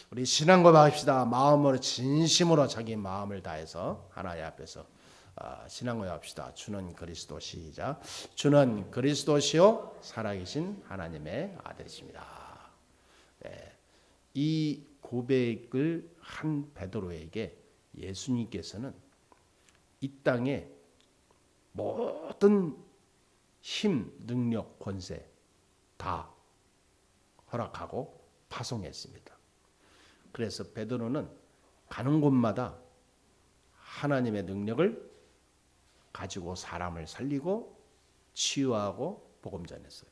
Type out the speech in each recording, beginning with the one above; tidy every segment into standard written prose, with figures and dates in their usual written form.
우리 신앙 고백합시다. 마음으로 진심으로 자기 마음을 다해서 하나님 앞에서 신앙 고백합시다. 주는 그리스도 시작. 주는 그리스도시요 살아계신 하나님의 아들이십니다. 네. 이 고백을 한 베드로에게 예수님께서는 이 땅에 모든 힘, 능력, 권세 다 허락하고 파송했습니다. 그래서 베드로는 가는 곳마다 하나님의 능력을 가지고 사람을 살리고 치유하고 복음 전했어요.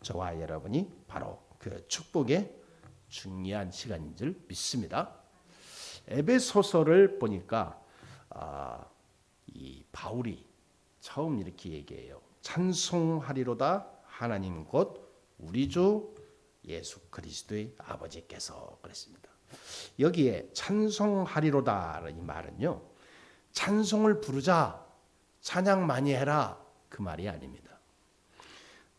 저와 여러분이 바로 그 축복의 중요한 시간인 줄 믿습니다. 에베소서를 보니까 이 바울이 처음 이렇게 얘기해요. 찬송하리로다 하나님 곧 우리 주 예수 그리스도의 아버지께서 그랬습니다. 여기에 찬송하리로다 이 말은요, 찬송을 부르자, 찬양 많이 해라 그 말이 아닙니다.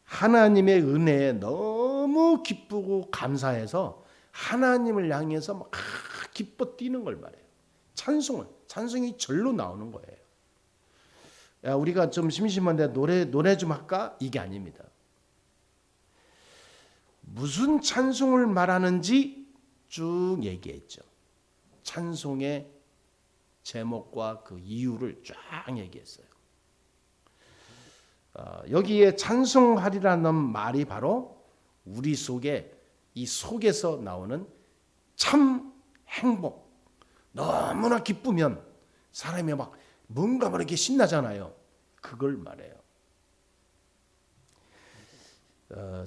하나님의 은혜에 너무 기쁘고 감사해서 하나님을 향해서 막 기뻐 뛰는 걸 말해요. 찬송이 절로 나오는 거예요. 야, 우리가 좀 심심한데 노래 좀 할까? 이게 아닙니다. 무슨 찬송을 말하는지 쭉 얘기했죠. 찬송의 제목과 그 이유를 쫙 얘기했어요. 여기에 찬송하리라는 말이 바로 우리 속에 이 속에서 나오는 참 행복, 너무나 기쁘면 사람이 막 뭔가 이렇게 신나잖아요. 그걸 말해요.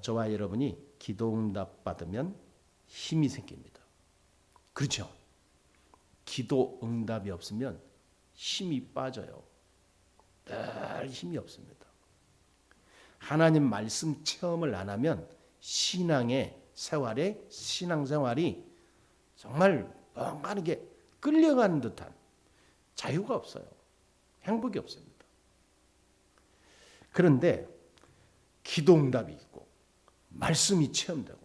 저와 여러분이 기도 응답 받으면 힘이 생깁니다. 그렇죠? 기도 응답이 없으면 힘이 빠져요. 늘 힘이 없습니다. 하나님 말씀 체험을 안 하면 신앙생활이 정말 뭔가 이게 끌려가는 듯한 자유가 없어요. 행복이 없습니다. 그런데 기도 응답이 있고 말씀이 체험되고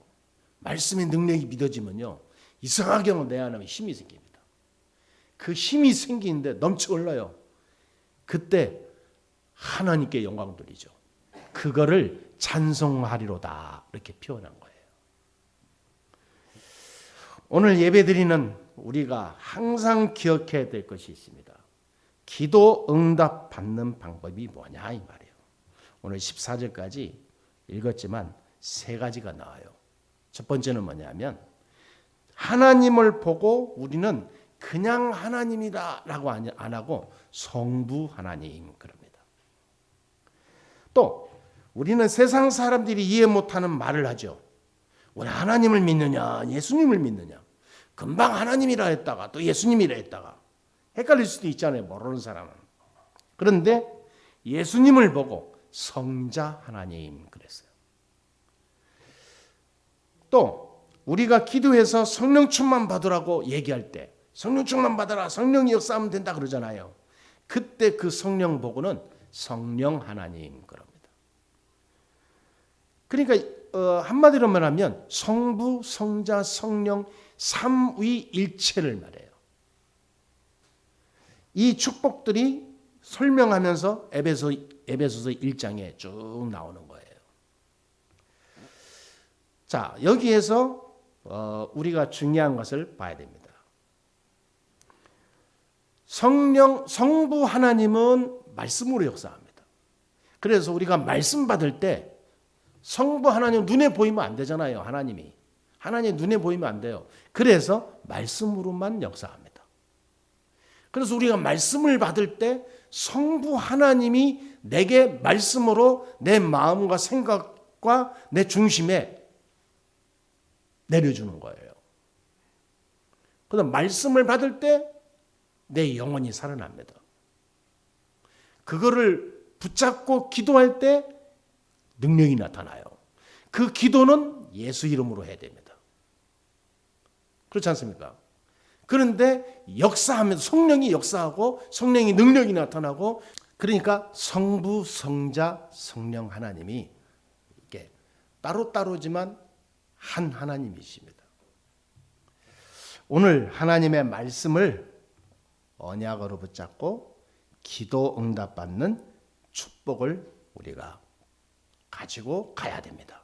말씀의 능력이 믿어지면요, 이상하게 내 안에 힘이 생깁니다. 그 힘이 생기는데 넘쳐 흘러요. 그때 하나님께 영광 돌리죠. 그거를 찬송하리로다 이렇게 표현한 거예요. 오늘 예배드리는 우리가 항상 기억해야 될 것이 있습니다. 기도 응답 받는 방법이 뭐냐 이 말이에요. 오늘 14절까지 읽었지만 세 가지가 나와요. 첫 번째는 뭐냐면 하나님을 보고 우리는 그냥 하나님이다라고 안 하고 성부 하나님 그럽니다. 또 우리는 세상 사람들이 이해 못하는 말을 하죠. 우리 하나님을 믿느냐 예수님을 믿느냐. 금방 하나님이라 했다가 또 예수님이라 했다가 헷갈릴 수도 있잖아요. 모르는 사람은. 그런데 예수님을 보고 성자 하나님 그랬어요. 또 우리가 기도해서 성령 충만 받으라고 얘기할 때 성령 충만 받아라, 성령이 역사하면 된다 그러잖아요. 그때 그 성령 보고는 성령 하나님 그럽니다. 그러니까 한마디로 말하면 성부, 성자, 성령 삼위일체를 말해요. 이 축복들이 설명하면서 에베소서 1장에 쭉 나오는 거예요. 자, 여기에서 우리가 중요한 것을 봐야 됩니다. 성부 하나님은 말씀으로 역사합니다. 그래서 우리가 말씀 받을 때 성부 하나님 눈에 보이면 안 되잖아요. 하나님 눈에 보이면 안 돼요. 그래서 말씀으로만 역사합니다. 그래서 우리가 말씀을 받을 때 성부 하나님이 내게 말씀으로 내 마음과 생각과 내 중심에 내려주는 거예요. 그래서 말씀을 받을 때 내 영혼이 살아납니다. 그거를 붙잡고 기도할 때 능력이 나타나요. 그 기도는 예수 이름으로 해야 됩니다. 그렇지 않습니까? 그런데 역사하면서 성령이 역사하고 성령의 능력이 나타나고, 그러니까 성부, 성자, 성령 하나님이 이게 따로따로지만 한 하나님이십니다. 오늘 하나님의 말씀을 언약으로 붙잡고 기도 응답받는 축복을 우리가 가지고 가야 됩니다.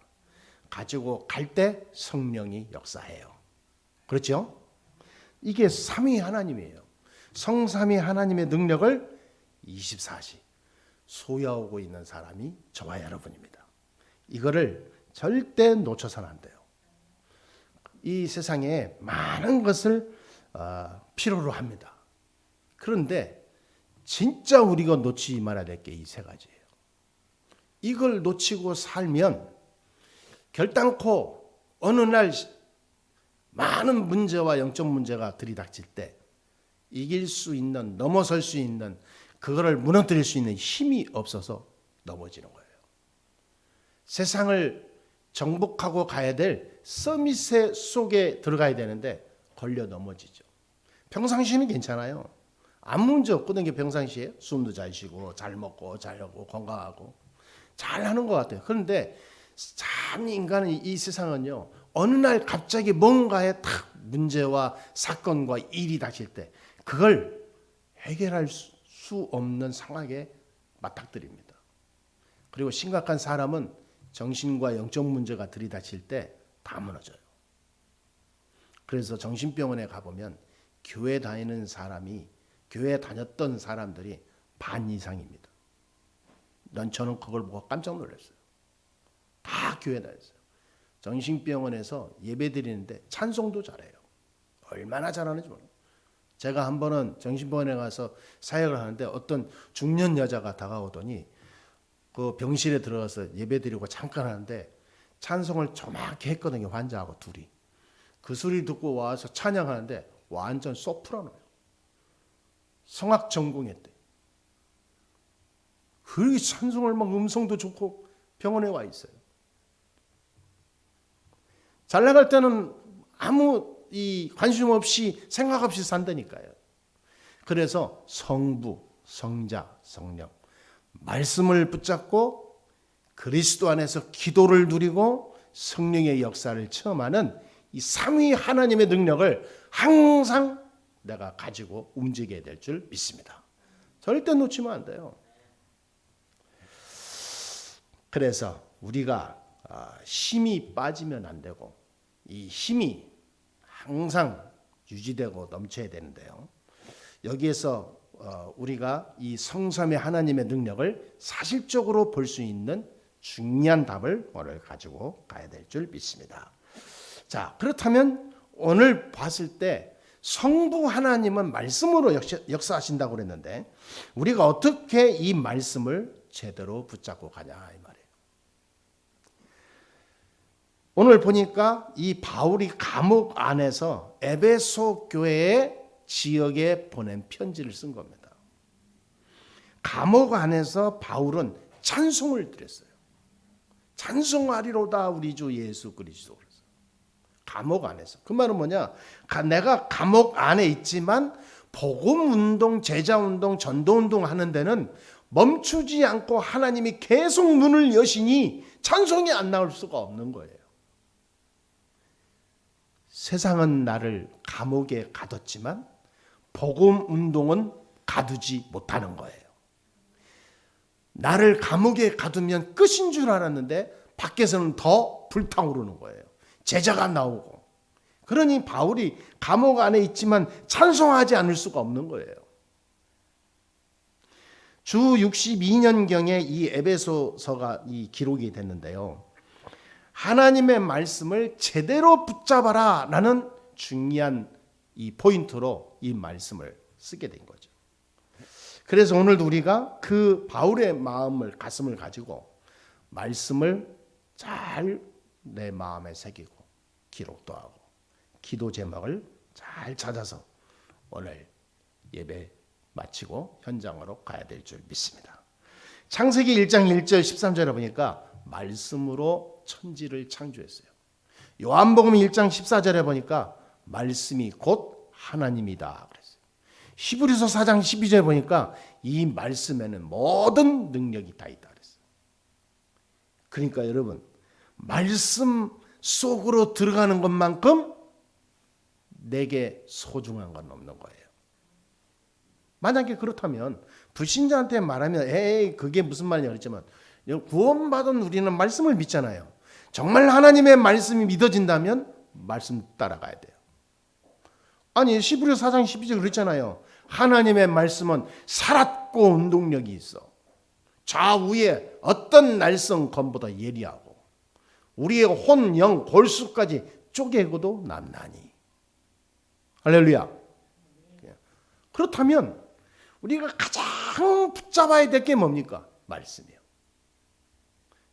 가지고 갈 때 성령이 역사해요. 그렇죠? 이게 삼위 하나님이에요. 성삼위 하나님의 능력을 24시 소유하고 있는 사람이 저와 여러분입니다. 이거를 절대 놓쳐서는 안 돼요. 이 세상에 많은 것을 필요로 합니다. 그런데 진짜 우리가 놓치지 말아야 될 게 이 세 가지예요. 이걸 놓치고 살면 결단코 어느 날 많은 문제와 영적 문제가 들이닥칠 때 이길 수 있는, 넘어설 수 있는, 그거를 무너뜨릴 수 있는 힘이 없어서 넘어지는 거예요. 세상을 정복하고 가야 될 서밋의 속에 들어가야 되는데 걸려 넘어지죠. 평상시는 괜찮아요. 아무 문제 없거든요. 게 평상시에 숨도 잘 쉬고 잘 먹고 잘 하고 건강하고 잘하는 것 같아요. 그런데 참 인간은 이 세상은요, 어느 날 갑자기 뭔가에 탁 문제와 사건과 일이 닥칠 때 그걸 해결할 수 없는 상황에 맞닥뜨립니다. 그리고 심각한 사람은 정신과 영적 문제가 들이닥칠 때 다 무너져요. 그래서 정신병원에 가보면 교회 다니는 사람이, 교회 다녔던 사람들이 반 이상입니다. 저는 그걸 보고 깜짝 놀랐어요. 다 교회 다녔어요. 정신병원에서 예배 드리는데 찬송도 잘해요. 얼마나 잘하는지 몰라요. 제가 한 번은 정신병원에 가서 사역을 하는데 어떤 중년 여자가 다가오더니 그 병실에 들어가서 예배 드리고 잠깐 하는데 찬송을 조막히 했거든요. 환자하고 둘이. 그 소리 듣고 와서 찬양하는데 완전 소프라노예요. 성악 전공했대. 그렇게 찬송을 막 음성도 좋고 병원에 와 있어요. 잘 나갈 때는 아무 관심 없이 생각 없이 산다니까요. 그래서 성부, 성자, 성령 말씀을 붙잡고 그리스도 안에서 기도를 누리고 성령의 역사를 체험하는 이 삼위 하나님의 능력을 항상 내가 가지고 움직여야 될 줄 믿습니다. 절대 놓치면 안 돼요. 그래서 우리가 힘이 빠지면 안 되고 이 힘이 항상 유지되고 넘쳐야 되는데요. 여기에서 우리가 이 성삼위 하나님의 능력을 사실적으로 볼 수 있는 중요한 답을 오늘 가지고 가야 될 줄 믿습니다. 자, 그렇다면 오늘 봤을 때 성부 하나님은 말씀으로 역사하신다고 그랬는데 우리가 어떻게 이 말씀을 제대로 붙잡고 가냐 이 말이에요. 오늘 보니까 이 바울이 감옥 안에서 에베소 교회의 지역에 보낸 편지를 쓴 겁니다. 감옥 안에서 바울은 찬송을 드렸어요. 찬송하리로다 우리 주 예수 그리스도. 감옥 안에서. 그 말은 뭐냐? 내가 감옥 안에 있지만 복음 운동, 제자 운동, 전도 운동 하는 데는 멈추지 않고 하나님이 계속 문을 여시니 찬송이 안 나올 수가 없는 거예요. 세상은 나를 감옥에 가뒀지만 복음 운동은 가두지 못하는 거예요. 나를 감옥에 가두면 끝인 줄 알았는데 밖에서는 더 불타오르는 거예요. 제자가 나오고. 그러니 바울이 감옥 안에 있지만 찬송하지 않을 수가 없는 거예요. 주 62년경에 이 에베소서가 이 기록이 됐는데요. 하나님의 말씀을 제대로 붙잡아라 라는 중요한 이 포인트로 이 말씀을 쓰게 된 거죠. 그래서 오늘도 우리가 그 바울의 마음을, 가슴을 가지고 말씀을 잘 내 마음에 새기고 기록도 하고 기도 제목을 잘 찾아서 오늘 예배 마치고 현장으로 가야 될 줄 믿습니다. 창세기 1장 1절 13절에 보니까 말씀으로 천지를 창조했어요. 요한복음 1장 14절에 보니까 말씀이 곧 하나님이다 그랬어요. 히브리서 4장 12절에 보니까 이 말씀에는 모든 능력이 다 있다 그랬어요. 그러니까 여러분 말씀 속으로 들어가는 것만큼 내게 소중한 건 없는 거예요. 만약에 그렇다면 불신자한테 말하면 에이 그게 무슨 말이냐 그랬지만 구원받은 우리는 말씀을 믿잖아요. 정말 하나님의 말씀이 믿어진다면 말씀 따라가야 돼요. 아니 히브리서 4장 12절 그랬잖아요. 하나님의 말씀은 살았고 운동력이 있어. 좌우에 어떤 날성 검보다 예리하고 우리의 혼, 영, 골수까지 쪼개고도 남나니. 할렐루야. 그렇다면 우리가 가장 붙잡아야 될 게 뭡니까? 말씀이요.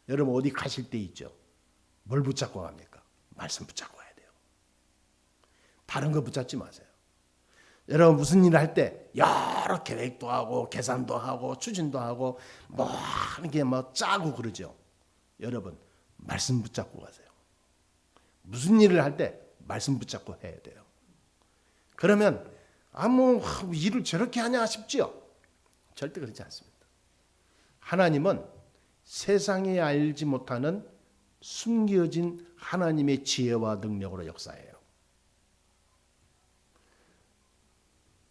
여러분 어디 가실 때 있죠? 뭘 붙잡고 갑니까? 말씀 붙잡고 가야 돼요. 다른 거 붙잡지 마세요. 여러분 무슨 일을 할 때 여러 계획도 하고 계산도 하고 추진도 하고 뭐 이렇게 뭐 짜고 그러죠. 여러분 말씀 붙잡고 가세요. 무슨 일을 할 때 말씀 붙잡고 해야 돼요. 그러면 뭐 일을 저렇게 하냐 싶지요? 절대 그렇지 않습니다. 하나님은 세상에 알지 못하는 숨겨진 하나님의 지혜와 능력으로 역사해요.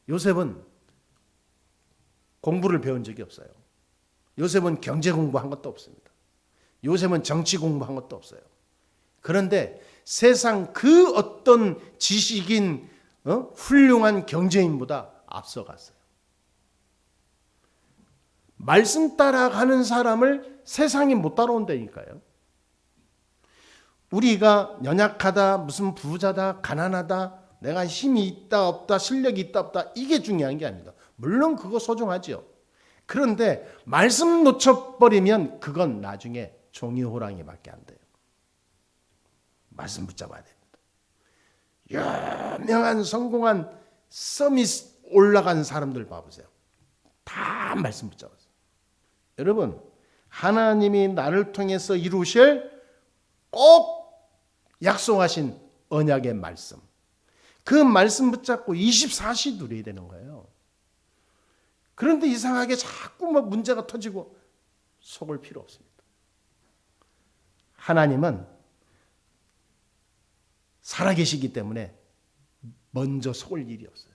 요셉은 공부를 배운 적이 없어요. 요셉은 경제 공부한 것도 없습니다. 요셉은 정치 공부한 것도 없어요. 그런데 세상 그 어떤 지식인 훌륭한 경제인보다 앞서갔어요. 말씀 따라가는 사람을 세상이 못 따라온다니까요. 우리가 연약하다, 무슨 부자다, 가난하다, 내가 힘이 있다 없다, 실력이 있다 없다 이게 중요한 게 아닙니다. 물론 그거 소중하죠. 그런데 말씀 놓쳐버리면 그건 나중에 종이 호랑이밖에 안 돼요. 말씀 붙잡아야 됩니다. 유명한 성공한 서밋 올라간 사람들 봐보세요. 다 말씀 붙잡았어요. 여러분 하나님이 나를 통해서 이루실 꼭 약속하신 언약의 말씀, 그 말씀 붙잡고 24시 누려야 되는 거예요. 그런데 이상하게 자꾸 뭐 문제가 터지고 속을 필요 없습니다. 하나님은 살아계시기 때문에 먼저 속을 일이 없어요.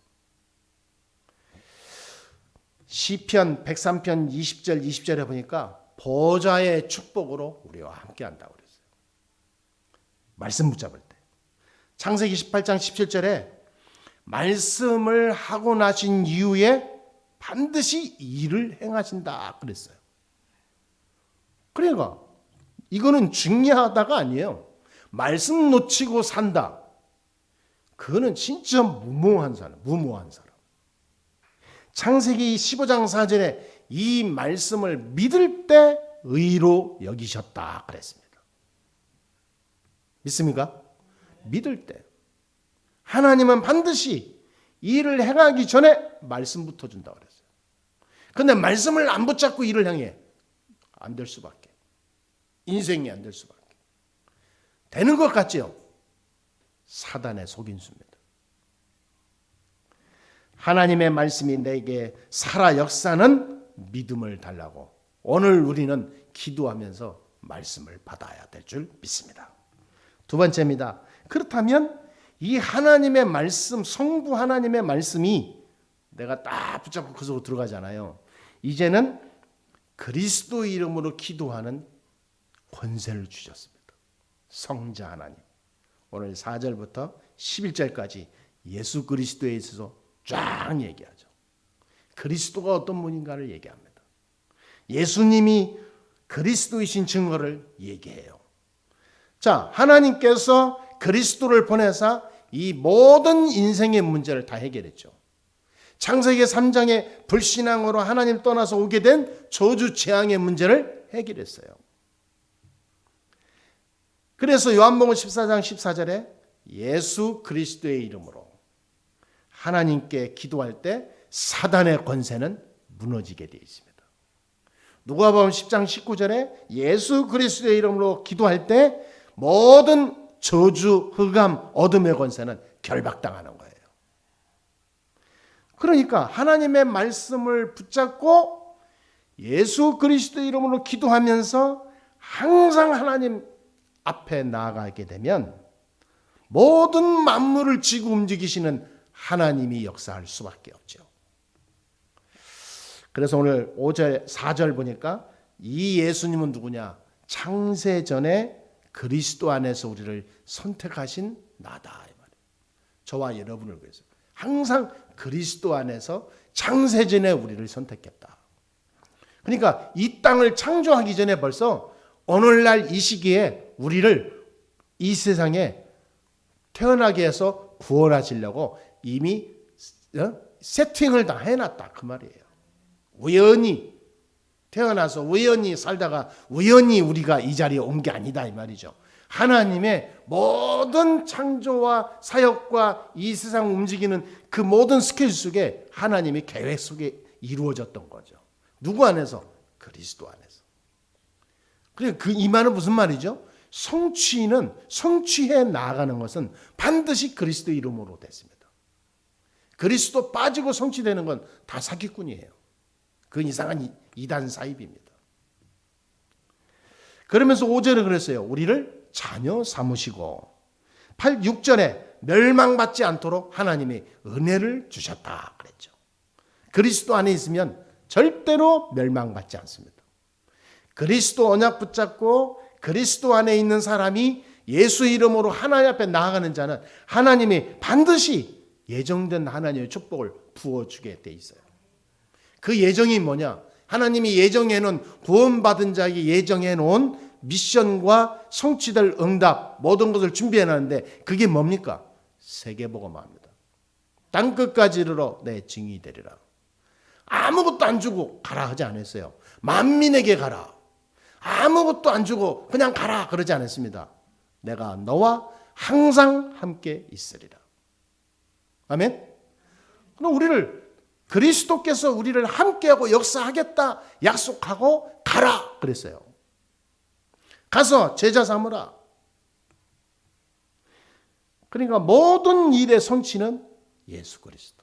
시편 103편 20절 20절에 보니까 보좌의 축복으로 우리와 함께 한다고 그랬어요. 말씀 붙잡을 때. 창세기 18장 17절에 말씀을 하고 나신 이후에 반드시 일을 행하신다 그랬어요. 그러니까 이거는 중요하다가 아니에요. 말씀 놓치고 산다. 그거는 진짜 무모한 사람. 창세기 15장 4절에 이 말씀을 믿을 때 의로 여기셨다 그랬습니다. 믿습니까? 믿을 때. 하나님은 반드시 일을 행하기 전에 말씀부터 준다고 그랬어요. 그런데 말씀을 안 붙잡고 일을 행해. 안 될 수밖에. 인생이 안 될 수밖에. 되는 것 같지요? 사단의 속임수입니다. 하나님의 말씀이 내게 살아 역사는 믿음을 달라고 오늘 우리는 기도하면서 말씀을 받아야 될 줄 믿습니다. 두 번째입니다. 그렇다면 이 하나님의 말씀, 성부 하나님의 말씀이 내가 딱 붙잡고 그 속으로 들어가잖아요. 이제는 그리스도 이름으로 기도하는 권세를 주셨습니다. 성자 하나님. 오늘 4절부터 11절까지 예수 그리스도에 있어서 쫙 얘기하죠. 그리스도가 어떤 분인가를 얘기합니다. 예수님이 그리스도이신 증거를 얘기해요. 자, 하나님께서 그리스도를 보내사 이 모든 인생의 문제를 다 해결했죠. 창세기 3장에 불신앙으로 하나님 떠나서 오게 된 저주 재앙의 문제를 해결했어요. 그래서 요한복음 14장 14절에 예수 그리스도의 이름으로 하나님께 기도할 때 사단의 권세는 무너지게 되어 있습니다. 누가복음 10장 19절에 예수 그리스도의 이름으로 기도할 때 모든 저주, 흑암, 어둠의 권세는 결박당하는 거예요. 그러니까 하나님의 말씀을 붙잡고 예수 그리스도 이름으로 기도하면서 항상 하나님 앞에 나아가게 되면 모든 만물을 지고 움직이시는 하나님이 역사할 수밖에 없죠. 그래서 오늘 5절, 4절 보니까 이 예수님은 누구냐? 창세전에 그리스도 안에서 우리를 선택하신 나다. 이 말이에요. 저와 여러분을 위해서. 항상 그리스도 안에서 창세전에 우리를 선택했다. 그러니까 이 땅을 창조하기 전에 벌써 오늘날 이 시기에 우리를 이 세상에 태어나게 해서 구원하시려고 이미 세팅을 다 해놨다 그 말이에요. 우연히 태어나서 우연히 살다가 우연히 우리가 이 자리에 온 게 아니다 이 말이죠. 하나님의 모든 창조와 사역과 이 세상 움직이는 그 모든 스케줄 속에 하나님의 계획 속에 이루어졌던 거죠. 누구 안에서? 그리스도 안에서. 그러니까 이 말은 무슨 말이죠? 성취해 나아가는 것은 반드시 그리스도 이름으로 됐습니다. 그리스도 빠지고 성취되는 건 다 사기꾼이에요. 그 이상한 이단 사입입니다. 그러면서 5절에 그랬어요. 우리를 자녀 삼으시고 6절에 멸망받지 않도록 하나님이 은혜를 주셨다 그랬죠. 그리스도 안에 있으면 절대로 멸망받지 않습니다. 그리스도 언약 붙잡고 그리스도 안에 있는 사람이 예수 이름으로 하나님 앞에 나아가는 자는 하나님이 반드시 예정된 하나님의 축복을 부어주게 돼 있어요. 그 예정이 뭐냐? 하나님이 예정해 놓은 구원받은 자에게 예정해 놓은 미션과 성취될 응답 모든 것을 준비해 놨는데 그게 뭡니까? 세계복음화입니다. 땅끝까지 이르러 내 증인이 되리라. 아무것도 안 주고 가라 하지 않았어요. 만민에게 가라. 아무것도 안 주고 그냥 가라 그러지 않았습니다. 내가 너와 항상 함께 있으리라. 아멘. 그럼 그리스도께서 우리를 함께하고 역사하겠다 약속하고 가라 그랬어요. 가서 제자 삼으라. 그러니까 모든 일의 성취는 예수 그리스도.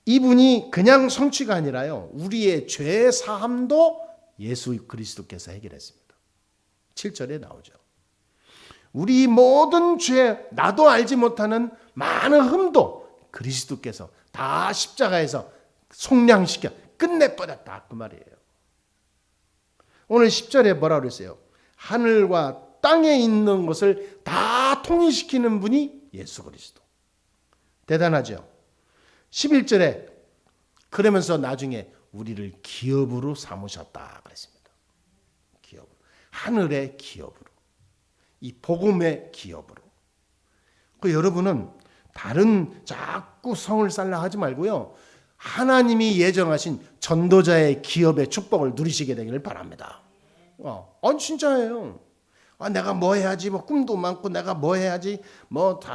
이분이 그냥 성취가 아니라요. 우리의 죄 사함도 예수 그리스도께서 해결했습니다. 7절에 나오죠. 우리 모든 죄, 나도 알지 못하는 많은 흠도 그리스도께서 다 십자가에서 속량시켜 끝내버렸다 그 말이에요. 오늘 10절에 뭐라 그랬어요? 하늘과 땅에 있는 것을 다 통일시키는 분이 예수 그리스도. 대단하죠. 11절에 그러면서 나중에 우리를 기업으로 삼으셨다 그랬습니다. 기업, 하늘의 기업으로, 이 복음의 기업으로. 여러분은 다른 자꾸 성을 쌓으려 하지 말고요. 하나님이 예정하신 전도자의 기업의 축복을 누리시게 되기를 바랍니다. 진짜예요. 내가 뭐 해야지, 꿈도 많고 내가 뭐 해야지,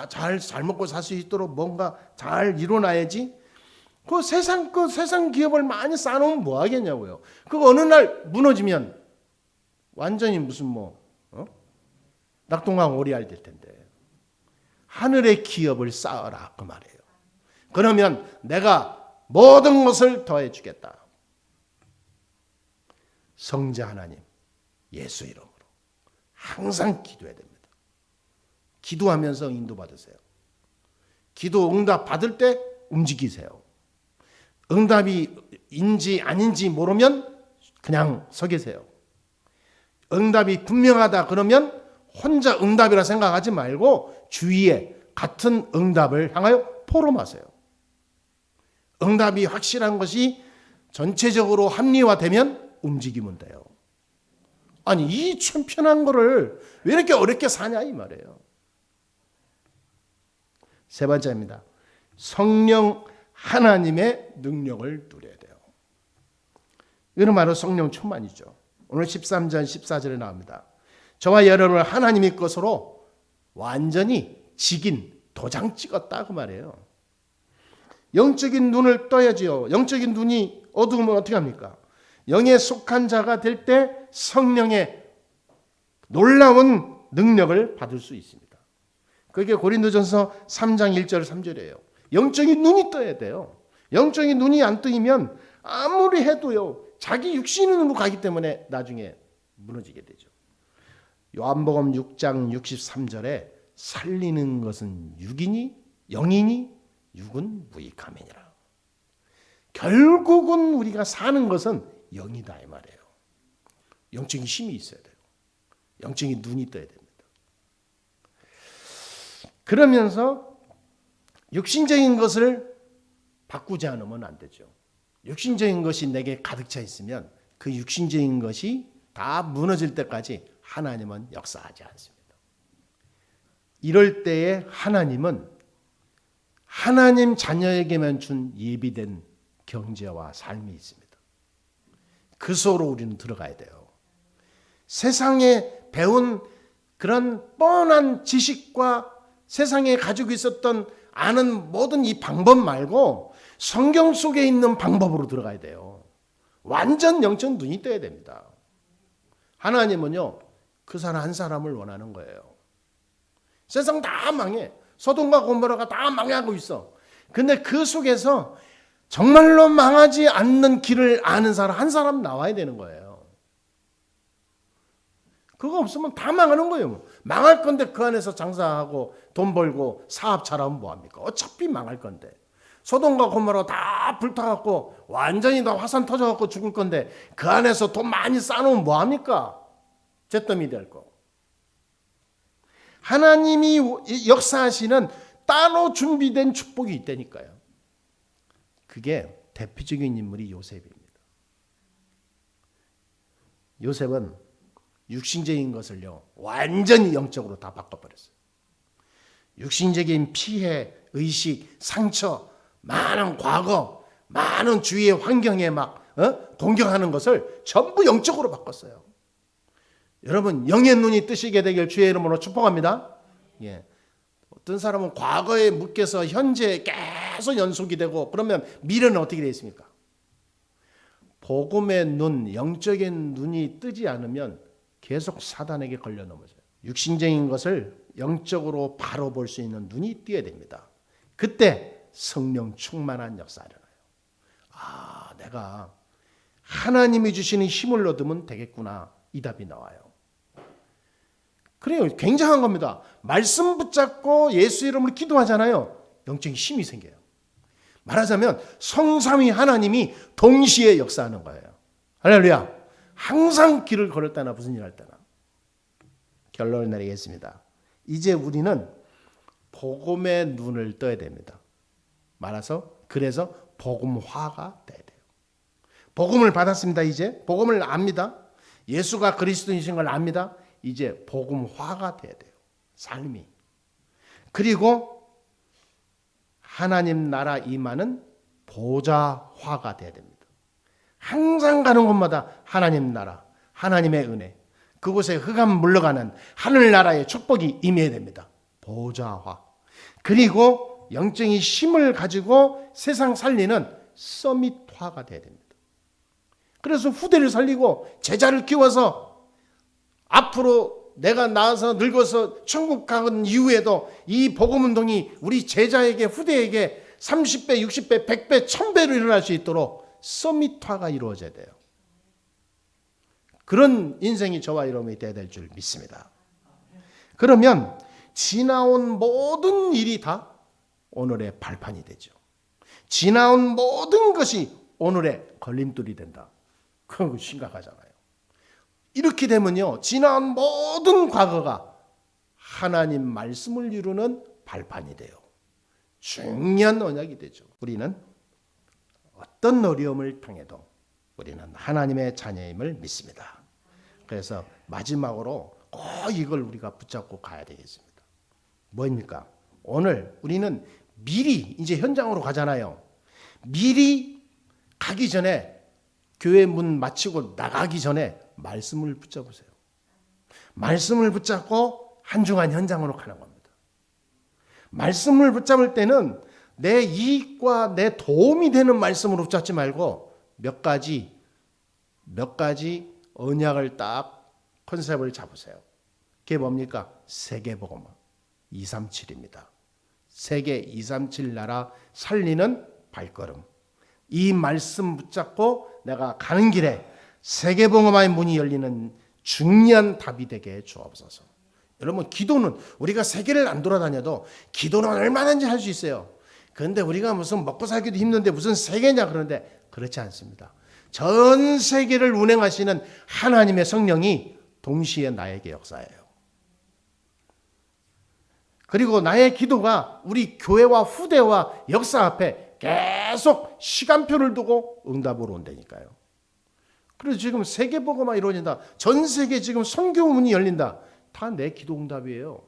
잘 먹고 살 수 있도록 뭔가 잘 이뤄놔야지. 그 세상 기업을 많이 쌓아놓으면 뭐 하겠냐고요. 그거 어느 날 무너지면 완전히 무슨 낙동강 오리알 될 텐데. 하늘의 기업을 쌓아라 그 말이에요. 그러면 내가 모든 것을 더해 주겠다. 성자 하나님 예수 이름으로 항상 기도해야 됩니다. 기도하면서 인도받으세요. 기도 응답 받을 때 움직이세요. 응답이 인지 아닌지 모르면 그냥 서 계세요. 응답이 분명하다 그러면 혼자 응답이라 생각하지 말고 주위에 같은 응답을 향하여 포럼하세요. 응답이 확실한 것이 전체적으로 합리화되면 움직이면 돼요. 아니 이 참 편한 거를 왜 이렇게 어렵게 사냐 이 말이에요. 세 번째입니다. 성령 하나님의 능력을 누려야 돼요. 이런 말은 성령 충만이죠. 오늘 13절 14절에 나옵니다. 저와 여러분을 하나님의 것으로 완전히 직인 도장 찍었다 그 말이에요. 영적인 눈을 떠야지요. 영적인 눈이 어두우면 어떻게 합니까? 영에 속한 자가 될 때 성령의 놀라운 능력을 받을 수 있습니다. 그게 고린도전서 3장 1절 3절이에요. 영적인 눈이 떠야 돼요. 영적인 눈이 안 뜨이면 아무리 해도요. 자기 육신의 눈으로 가기 때문에 나중에 무너지게 되죠. 요한복음 6장 63절에 살리는 것은 육이니 영이니 육은 무익함이니라. 결국은 우리가 사는 것은 영이다 이 말이에요. 영적인 힘이 있어야 돼요. 영적인 눈이 떠야 됩니다. 그러면서 육신적인 것을 바꾸지 않으면 안 되죠. 육신적인 것이 내게 가득 차 있으면 그 육신적인 것이 다 무너질 때까지 하나님은 역사하지 않습니다. 이럴 때에 하나님은 하나님 자녀에게만 준 예비된 경제와 삶이 있습니다. 그 속으로 우리는 들어가야 돼요. 세상에 배운 그런 뻔한 지식과 세상에 가지고 있었던 아는 모든 이 방법 말고 성경 속에 있는 방법으로 들어가야 돼요. 완전 영적 눈이 떠야 됩니다. 하나님은요, 그 사람 한 사람을 원하는 거예요. 세상 다 망해. 소돔과 고모라가 다 망하고 있어. 근데 그 속에서 정말로 망하지 않는 길을 아는 사람 한 사람 나와야 되는 거예요. 그거 없으면 다 망하는 거예요. 망할 건데 그 안에서 장사하고 돈 벌고 사업 잘하면 뭐합니까? 어차피 망할 건데. 소돔과 고모라 다 불타갖고 완전히 다 화산 터져갖고 죽을 건데 그 안에서 돈 많이 쌓아놓으면 뭐합니까? 잿더미 될 거. 하나님이 역사하시는 따로 준비된 축복이 있다니까요. 그게 대표적인 인물이 요셉입니다. 요셉은 육신적인 것을요 완전히 영적으로 다 바꿔버렸어요. 육신적인 피해, 의식, 상처, 많은 과거, 많은 주위의 환경에 막 공격하는 것을 전부 영적으로 바꿨어요. 여러분 영의 눈이 뜨시게 되길 주의 이름으로 축복합니다. 예. 어떤 사람은 과거에 묶여서 현재 계속 연속이 되고 그러면 미래는 어떻게 되어 있습니까? 복음의 눈, 영적인 눈이 뜨지 않으면 계속 사단에게 걸려 넘어져요. 육신적인 것을 영적으로 바로 볼 수 있는 눈이 띄어야 됩니다. 그때 성령 충만한 역사가 일어나요. 아, 내가 하나님이 주시는 힘을 얻으면 되겠구나. 이 답이 나와요. 그래요. 굉장한 겁니다. 말씀 붙잡고 예수 이름으로 기도하잖아요. 영적인 힘이 생겨요. 말하자면 성삼위 하나님이 동시에 역사하는 거예요. 할렐루야. 항상 길을 걸을 때나 무슨 일 할 때나. 결론을 내리겠습니다. 이제 우리는 복음의 눈을 떠야 됩니다. 말아서 그래서 복음화가 돼야 돼요. 복음을 받았습니다. 이제 복음을 압니다. 예수가 그리스도이신 걸 압니다. 이제 복음화가 돼야 돼요. 삶이. 그리고 하나님 나라 임하는 보좌화가 돼야 됩니다. 항상 가는 곳마다 하나님 나라, 하나님의 은혜, 그곳에 흑암 물러가는 하늘나라의 축복이 임해야 됩니다. 보좌화. 그리고 영적인 힘을 가지고 세상 살리는 서밋화가 돼야 됩니다. 그래서 후대를 살리고 제자를 키워서 앞으로 내가 나와서 늙어서 천국 가는 이후에도 이 복음운동이 우리 제자에게 후대에게 30배, 60배, 100배, 1000배로 일어날 수 있도록 서밋화가 이루어져야 돼요. 그런 인생이 저와 여러분이 되어야 될 줄 믿습니다. 그러면 지나온 모든 일이 다 오늘의 발판이 되죠. 지나온 모든 것이 오늘의 걸림돌이 된다. 그건 심각하잖아요. 이렇게 되면요, 지나온 모든 과거가 하나님 말씀을 이루는 발판이 돼요. 중요한 언약이 되죠. 우리는 어떤 어려움을 당해도 우리는 하나님의 자녀임을 믿습니다. 그래서 마지막으로 꼭 이걸 우리가 붙잡고 가야 되겠습니다. 뭐입니까? 오늘 우리는 미리 이제 현장으로 가잖아요. 미리 가기 전에 교회 문 마치고 나가기 전에 말씀을 붙잡으세요. 말씀을 붙잡고 한중한 현장으로 가는 겁니다. 말씀을 붙잡을 때는 내 이익과 내 도움이 되는 말씀으로 붙잡지 말고 몇 가지 언약을 딱 컨셉을 잡으세요. 그게 뭡니까? 세계복음 237입니다. 세계 237 나라 살리는 발걸음. 이 말씀 붙잡고 내가 가는 길에 세계복음화의 문이 열리는 중요한 답이 되게 주옵소서. 여러분, 기도는 우리가 세계를 안 돌아다녀도 기도는 얼마든지 할 수 있어요. 그런데 우리가 무슨 먹고 살기도 힘든데 무슨 세계냐 그러는데 그렇지 않습니다. 전 세계를 운행하시는 하나님의 성령이 동시에 나에게 역사해요. 그리고 나의 기도가 우리 교회와 후대와 역사 앞에 계속 시간표를 두고 응답으로 온다니까요. 그래서 지금 세계보고만 이루어진다. 전 세계 지금 선교문이 열린다. 다 내 기도 응답이에요.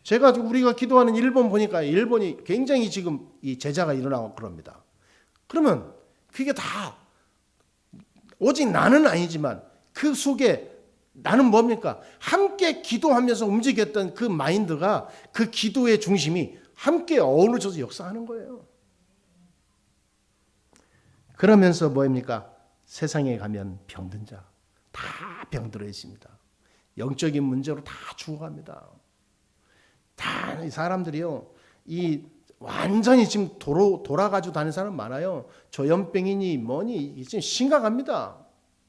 제가 우리가 기도하는 일본 보니까 일본이 굉장히 지금 이 제자가 일어나고 그럽니다. 그러면 그게 다 오직 나는 아니지만 그 속에 나는 뭡니까? 함께 기도하면서 움직였던 그 마인드가 그 기도의 중심이 함께 어우러져서 역사하는 거예요. 그러면서 뭐입니까? 세상에 가면 병든 자 다 병들어 있습니다. 영적인 문제로 다 죽어갑니다. 다 이 사람들이요, 이 완전히 지금 돌아가지고 다니는 사람 많아요. 조현병이니 뭐니 지금 심각합니다.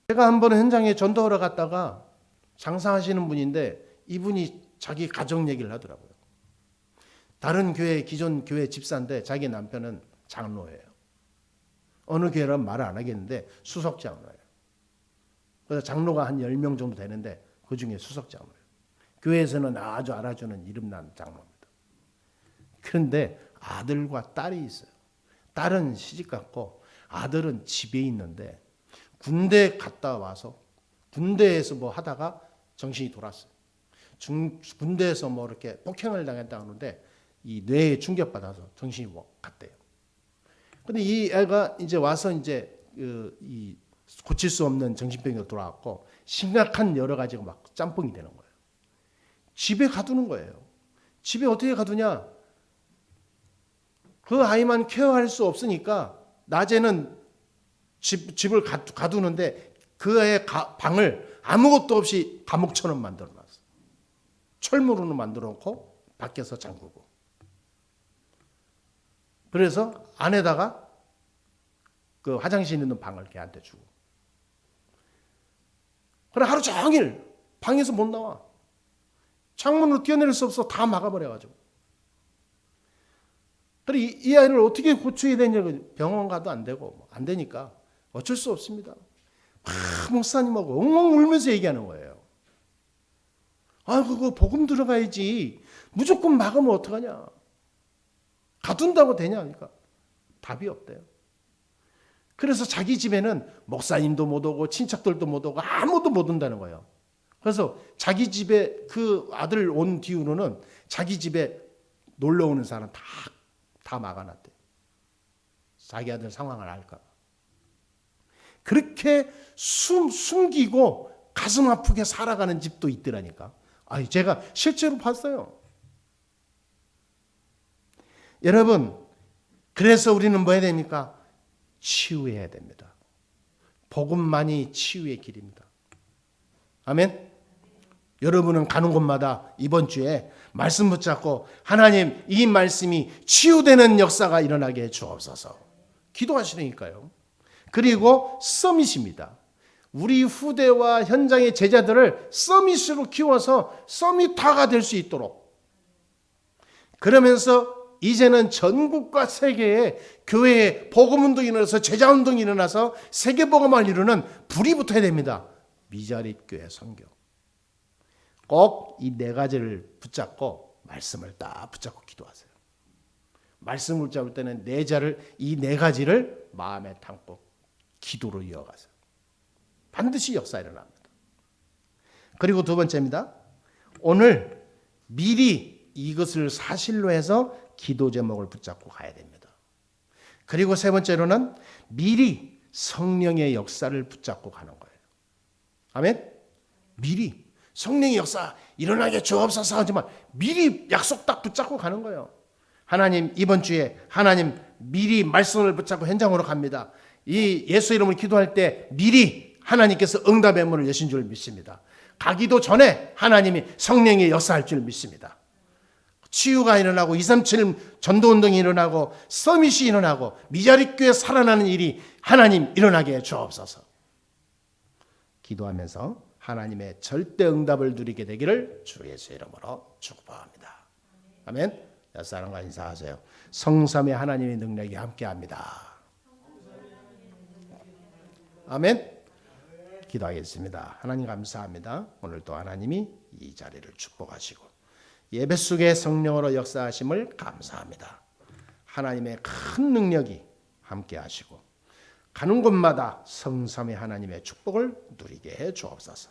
제가 한 번 현장에 전도하러 갔다가 장사하시는 분인데 이분이 자기 가정 얘기를 하더라고요. 다른 교회, 기존 교회 집사인데 자기 남편은 장로예요. 어느 교회라면 말을 안 하겠는데 수석 장로예요. 그래서 장로가 한 10명 정도 되는데 그 중에 수석 장로예요. 교회에서는 아주 알아주는 이름난 장로입니다. 그런데 아들과 딸이 있어요. 딸은 시집갔고 아들은 집에 있는데 군대 갔다 와서 군대에서 뭐 하다가 정신이 돌았어요. 군대에서 뭐 이렇게 폭행을 당했다 하는데 이 뇌에 충격받아서 정신이 갔대요. 근데 이 애가 이제 와서 이제 이 고칠 수 없는 정신병이 돌아왔고 심각한 여러 가지가 막 짬뽕이 되는 거예요. 집에 가두는 거예요. 집에 어떻게 가두냐? 그 아이만 케어할 수 없으니까 낮에는 집을 가두는데 그 애의 방을 아무것도 없이 감옥처럼 만들어놨어요. 철문으로 만들어놓고 밖에서 잠그고. 그래서 안에다가 그 화장실 있는 방을 걔한테 주고. 그래 하루 종일 방에서 못 나와. 창문으로 뛰어내릴 수 없어. 다 막아버려가지고. 그래 이 아이를 어떻게 고쳐야 되냐고 병원 가도 안 되고 안 되니까 어쩔 수 없습니다. 목사님하고 엉엉 울면서 얘기하는 거예요. 아 그거 복음 들어가야지. 무조건 막으면 어떡하냐. 가둔다고 되냐 하니까 답이 없대요. 그래서 자기 집에는 목사님도 못 오고 친척들도 못 오고 아무도 못 온다는 거예요. 그래서 자기 집에 그 아들 온 뒤로는 자기 집에 놀러 오는 사람 다 막아놨대. 자기 아들 상황을 알까 봐. 그렇게 숨기고 가슴 아프게 살아가는 집도 있더라니까. 제가 실제로 봤어요. 여러분, 그래서 우리는 뭐 해야 됩니까? 치유해야 됩니다. 복음만이 치유의 길입니다. 아멘. 여러분은 가는 곳마다 이번 주에 말씀 붙잡고 하나님 이 말씀이 치유되는 역사가 일어나게 해 주옵소서. 기도하시라니까요. 그리고 서밋입니다. 우리 후대와 현장의 제자들을 서밋으로 키워서 서밋화가 될 수 있도록. 그러면서 이제는 전국과 세계에 교회에 복음운동이 일어나서 제자운동이 일어나서 세계복음을 이루는 불이 붙어야 됩니다. 미자립교회 선교. 꼭 이 네 가지를 붙잡고 말씀을 딱 붙잡고 기도하세요. 말씀을 잡을 때는 이 네 가지를 마음에 담고 기도로 이어가세요. 반드시 역사 일어납니다. 그리고 두 번째입니다. 오늘 미리 이것을 사실로 해서 기도 제목을 붙잡고 가야 됩니다. 그리고 세 번째로는 미리 성령의 역사를 붙잡고 가는 거예요. 아멘? 미리 성령의 역사 일어나게 주옵소서 하지만 미리 약속 딱 붙잡고 가는 거예요. 하나님 이번 주에 하나님 미리 말씀을 붙잡고 현장으로 갑니다. 이 예수 이름으로 기도할 때 미리 하나님께서 응답의 문을 여신 줄 믿습니다. 가기도 전에 하나님이 성령의 역사할 줄 믿습니다. 치유가 일어나고 237 전도운동이 일어나고 서밋이 일어나고 미자립교회 살아나는 일이 하나님 일어나게 해 주옵소서. 기도하면서 하나님의 절대 응답을 누리게 되기를 주 예수 이름으로 축복합니다. 아멘. 옆사람과 인사하세요. 성삼의 하나님의 능력이 함께합니다. 아멘. 기도하겠습니다. 하나님 감사합니다. 오늘도 하나님이 이 자리를 축복하시고 예배 속에 성령으로 역사하심을 감사합니다. 하나님의 큰 능력이 함께하시고 가는 곳마다 성삼의 하나님의 축복을 누리게 해 주옵소서.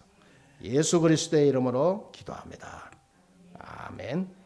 예수 그리스도의 이름으로 기도합니다. 아멘.